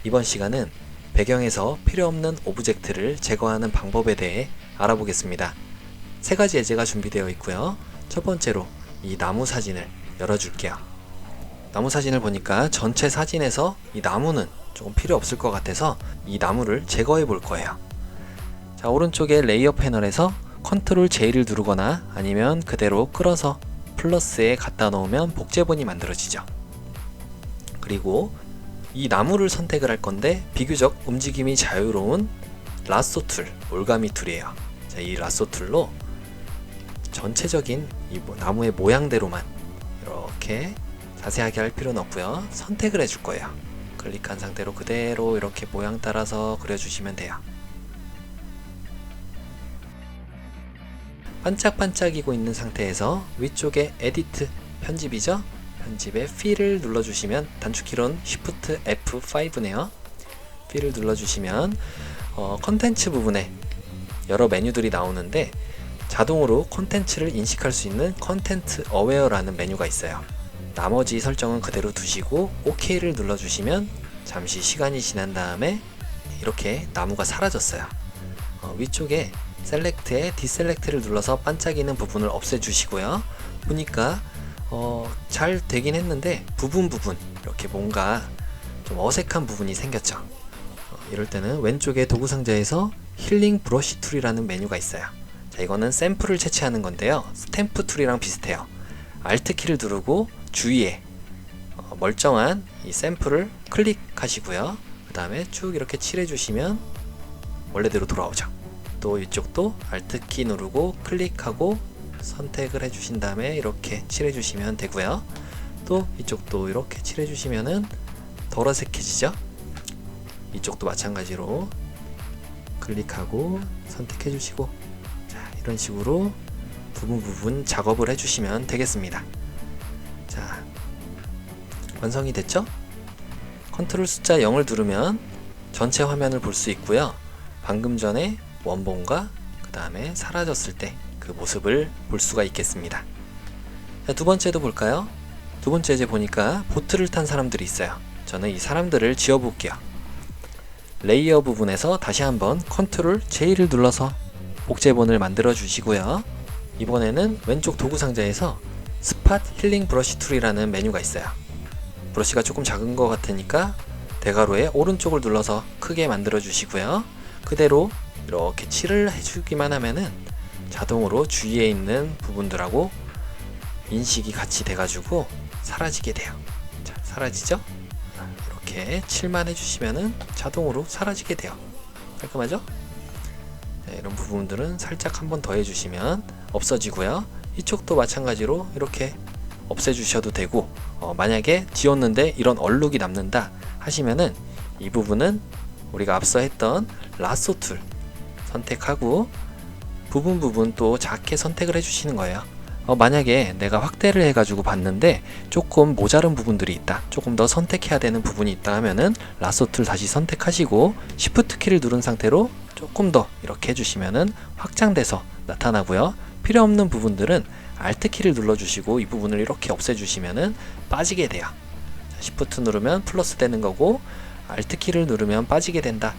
이번 시간은 배경에서 필요없는 오브젝트를 제거하는 방법에 대해 알아보겠습니다. 세 가지 예제가 준비되어 있고요. 첫 번째로 이 나무 사진을 열어줄게요. 나무 사진을 보니까 전체 사진에서 이 나무는 조금 필요 없을 것 같아서 이 나무를 제거해 볼 거예요. 자, 오른쪽에 레이어 패널에서 컨트롤 J를 누르거나 아니면 그대로 끌어서 플러스에 갖다 놓으면 복제본이 만들어지죠. 그리고 이 나무를 선택을 할 건데 비교적 움직임이 자유로운 라쏘 툴, 올가미 툴이에요. 자, 이 라쏘 툴로 전체적인 이 나무의 모양대로만 이렇게 자세하게 할 필요는 없고요. 선택을 해줄 거예요. 클릭한 상태로 그대로 이렇게 모양 따라서 그려주시면 돼요. 반짝반짝이고 있는 상태에서 위쪽에 에디트, 편집이죠? 편집에 Fill을 눌러주시면 단축키로는 Shift F5네요. Fill을 눌러주시면 컨텐츠 부분에 여러 메뉴들이 나오는데 자동으로 콘텐츠를 인식할 수 있는 컨텐트 어웨어라는 메뉴가 있어요. 나머지 설정은 그대로 두시고 OK를 눌러주시면 잠시 시간이 지난 다음에 이렇게 나무가 사라졌어요. 위쪽에 셀렉트에 디셀렉트를 눌러서 반짝이는 부분을 없애주시고요. 보니까 잘 되긴 했는데 부분 이렇게 뭔가 좀 어색한 부분이 생겼죠. 이럴 때는 왼쪽에 도구 상자에서 힐링 브러쉬 툴이라는 메뉴가 있어요. 자, 이거는 샘플을 채취하는 건데요. 스탬프 툴이랑 비슷해요. Alt 키를 누르고 주위에 멀쩡한 이 샘플을 클릭하시고요. 그 다음에 쭉 이렇게 칠해주시면 원래대로 돌아오죠. 또 이쪽도 Alt 키 누르고 클릭하고 선택을 해주신 다음에 이렇게 칠해주시면 되고요. 또 이쪽도 이렇게 칠해주시면은 덜 어색해지죠. 이쪽도 마찬가지로 클릭하고 선택해주시고, 자, 이런 식으로 부분 작업을 해주시면 되겠습니다. 자, 완성이 됐죠? 컨트롤 숫자 0을 누르면 전체 화면을 볼 수 있고요. 방금 전에 원본과 그 다음에 사라졌을 때 그 모습을 볼 수가 있겠습니다. 자, 두 번째도 볼까요? 두 번째 이제 보니까 보트를 탄 사람들이 있어요. 저는 이 사람들을 지워 볼게요. 레이어 부분에서 다시 한번 컨트롤 J를 눌러서 복제본을 만들어 주시고요. 이번에는 왼쪽 도구 상자에서 스팟 힐링 브러쉬 툴이라는 메뉴가 있어요. 브러쉬가 조금 작은 것 같으니까 대괄호에 오른쪽을 눌러서 크게 만들어 주시고요. 그대로 이렇게 칠을 해주기만 하면은 자동으로 주위에 있는 부분들하고 인식이 같이 돼가지고 사라지게 돼요. 자, 사라지죠? 이렇게 칠만 해주시면은 자동으로 사라지게 돼요. 깔끔하죠? 자, 이런 부분들은 살짝 한번 더 해주시면 없어지고요. 이쪽도 마찬가지로 이렇게 없애주셔도 되고, 만약에 지웠는데 이런 얼룩이 남는다 하시면은 이 부분은 우리가 앞서 했던 라쏘 툴 선택하고 부분 또 작게 선택을 해주시는 거예요. 만약에 내가 확대를 해가지고 봤는데 조금 모자른 부분들이 있다, 조금 더 선택해야 되는 부분이 있다 하면은 라쏘 툴 다시 선택하시고 Shift 키를 누른 상태로 조금 더 이렇게 해주시면은 확장돼서 나타나고요. 필요 없는 부분들은 Alt 키를 눌러주시고 이 부분을 이렇게 없애주시면은 빠지게 돼요. 자, Shift 누르면 플러스 되는 거고 Alt 키를 누르면 빠지게 된다.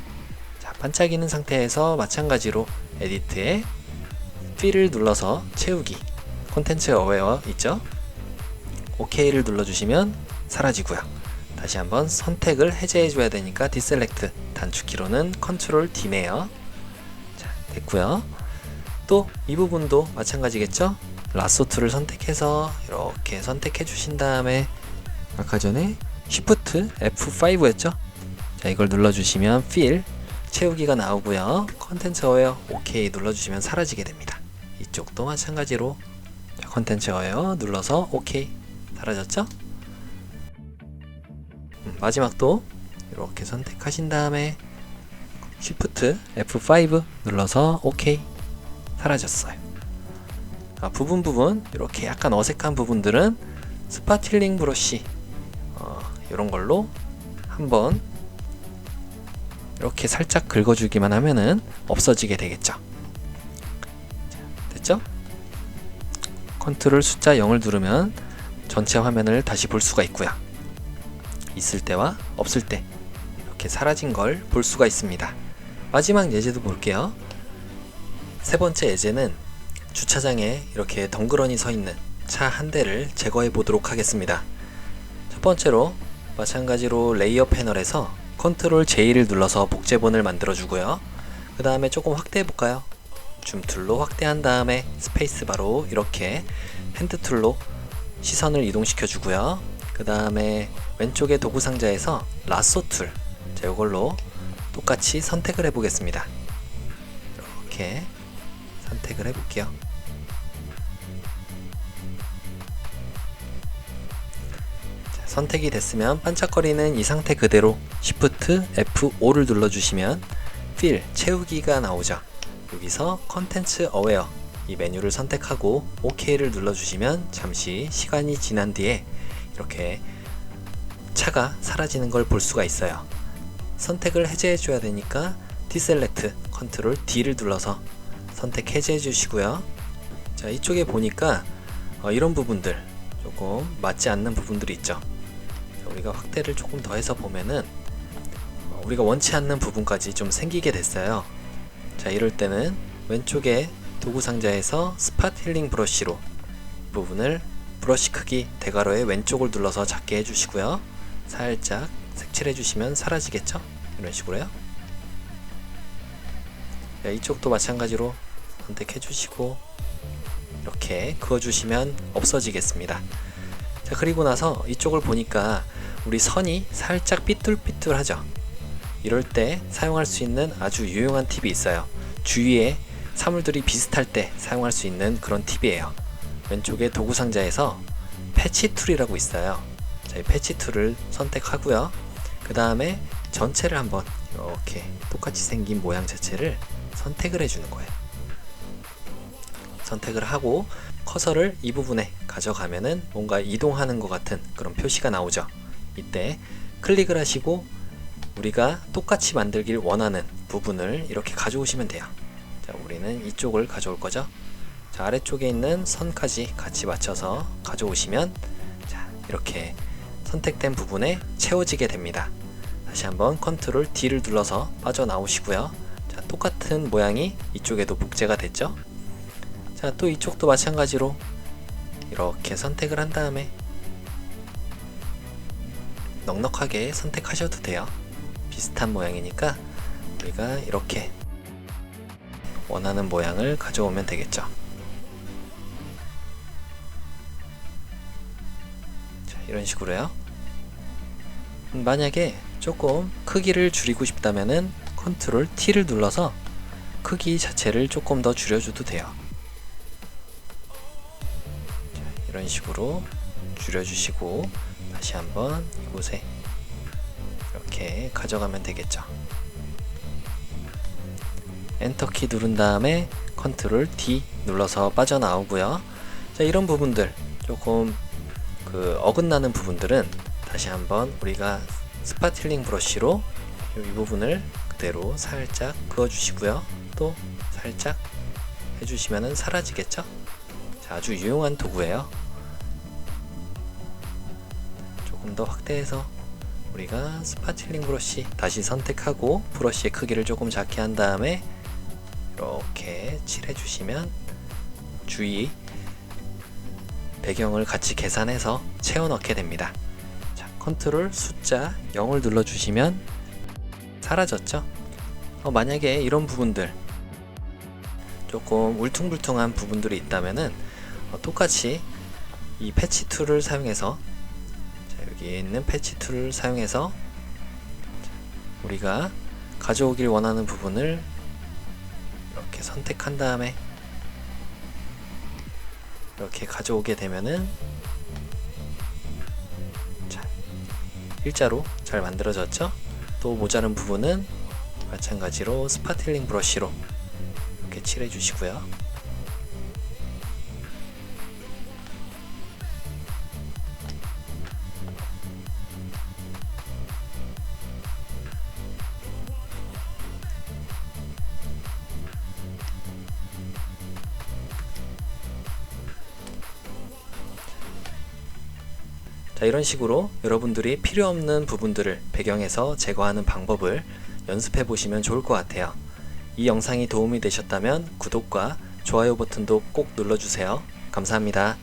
자, 반짝이는 상태에서 마찬가지로 에디트에 Fill을 눌러서 채우기, 콘텐츠 어웨어 있죠? OK를 눌러주시면 사라지고요. 다시 한번 선택을 해제해 줘야 되니까 디셀렉트, 단축키로는 컨트롤 D네요. 자, 됐고요. 또 이 부분도 마찬가지겠죠? 라쏘 툴을 선택해서 이렇게 선택해 주신 다음에 아까 전에 Shift F5였죠? 자, 이걸 눌러주시면 Fill, 채우기가 나오고요. 컨텐츠 어웨어 OK 눌러주시면 사라지게 됩니다. 이쪽도 마찬가지로 컨텐츠 어웨어 눌러서 OK, 사라졌죠? 마지막도 이렇게 선택하신 다음에 Shift F5 눌러서 OK, 사라졌어요. 부분 이렇게 약간 어색한 부분들은 스팟 힐링 브러쉬 이런 걸로 한번 이렇게 살짝 긁어주기만 하면은 없어지게 되겠죠. 됐죠? 컨트롤 숫자 0을 누르면 전체 화면을 다시 볼 수가 있고요. 있을 때와 없을 때 이렇게 사라진 걸 볼 수가 있습니다. 마지막 예제도 볼게요. 세 번째 예제는 주차장에 이렇게 덩그러니 서 있는 차 한 대를 제거해 보도록 하겠습니다. 첫 번째로 마찬가지로 레이어 패널에서 컨트롤 J를 눌러서 복제본을 만들어 주고요. 그 다음에 조금 확대해 볼까요? 줌툴로 확대한 다음에 스페이스바로 이렇게 핸드툴로 시선을 이동시켜 주고요. 그 다음에 왼쪽에 도구 상자에서 라쏘 툴, 자, 이걸로 똑같이 선택을 해 보겠습니다. 이렇게 선택을 해 볼게요. 자, 선택이 됐으면 반짝거리는 이 상태 그대로 Shift F5를 눌러주시면 필, 채우기가 나오죠. 여기서 컨텐츠 어웨어 이 메뉴를 선택하고 OK를 눌러주시면 잠시 시간이 지난 뒤에 이렇게 차가 사라지는 걸 볼 수가 있어요. 선택을 해제해 줘야 되니까 디셀렉트 컨트롤 D를 눌러서 선택 해제해 주시고요. 자, 이쪽에 보니까 이런 부분들 조금 맞지 않는 부분들이 있죠. 자, 우리가 확대를 조금 더 해서 보면은 우리가 원치 않는 부분까지 좀 생기게 됐어요. 자, 이럴 때는 왼쪽에 도구 상자에서 스팟 힐링 브러쉬로 이 부분을 브러쉬 크기 대괄호의 왼쪽을 눌러서 작게 해주시고요. 살짝 색칠해 주시면 사라지겠죠? 이런 식으로요. 자, 이쪽도 마찬가지로 선택해 주시고 이렇게 그어 주시면 없어지겠습니다. 자, 그리고 나서 이쪽을 보니까 우리 선이 살짝 삐뚤삐뚤하죠? 이럴 때 사용할 수 있는 아주 유용한 팁이 있어요. 주위에 사물들이 비슷할 때 사용할 수 있는 그런 팁이에요. 왼쪽에 도구 상자에서 패치 툴이라고 있어요. 자, 이 패치 툴을 선택하고요. 그 다음에 전체를 한번 이렇게 똑같이 생긴 모양 자체를 선택을 해주는 거예요. 선택을 하고 커서를 이 부분에 가져가면은 뭔가 이동하는 것 같은 그런 표시가 나오죠. 이때 클릭을 하시고 우리가 똑같이 만들길 원하는 부분을 이렇게 가져오시면 돼요. 자, 우리는 이쪽을 가져올 거죠. 자, 아래쪽에 있는 선까지 같이 맞춰서 가져오시면 자, 이렇게 선택된 부분에 채워지게 됩니다. 다시 한번 컨트롤 D를 눌러서 빠져나오시고요. 자, 똑같은 모양이 이쪽에도 복제가 됐죠. 자, 또 이쪽도 마찬가지로 이렇게 선택을 한 다음에 넉넉하게 선택하셔도 돼요. 비슷한 모양이니까 우리가 이렇게 원하는 모양을 가져오면 되겠죠. 자, 이런 식으로요. 만약에 조금 크기를 줄이고 싶다면은 컨트롤 T를 눌러서 크기 자체를 조금 더 줄여줘도 돼요. 자, 이런 식으로 줄여주시고 다시 한번 이곳에 이렇게 가져가면 되겠죠. 엔터키 누른 다음에 컨트롤 D 눌러서 빠져나오고요. 자, 이런 부분들 조금 어긋나는 부분들은 다시 한번 우리가 스팟 힐링 브러쉬로 이 부분을 그대로 살짝 그어 주시고요. 또 살짝 해주시면 사라지겠죠? 자, 아주 유용한 도구예요. 조금 더 확대해서 우리가 스팟 힐링 브러쉬 다시 선택하고 브러쉬의 크기를 조금 작게 한 다음에 이렇게 칠해 주시면 주위 배경을 같이 계산해서 채워 넣게 됩니다. 자, 컨트롤 숫자 0을 눌러 주시면 사라졌죠? 만약에 이런 부분들 조금 울퉁불퉁한 부분들이 있다면은 똑같이 이 패치 툴을 사용해서 여기 있는 패치 툴을 사용해서 우리가 가져오길 원하는 부분을 이렇게 선택한 다음에 이렇게 가져오게 되면은 자, 일자로 잘 만들어졌죠? 또 모자른 부분은 마찬가지로 스팟 힐링 브러쉬로 이렇게 칠해 주시고요. 자, 이런 식으로 여러분들이 필요 없는 부분들을 배경에서 제거하는 방법을 연습해 보시면 좋을 것 같아요. 이 영상이 도움이 되셨다면 구독과 좋아요 버튼도 꼭 눌러주세요. 감사합니다.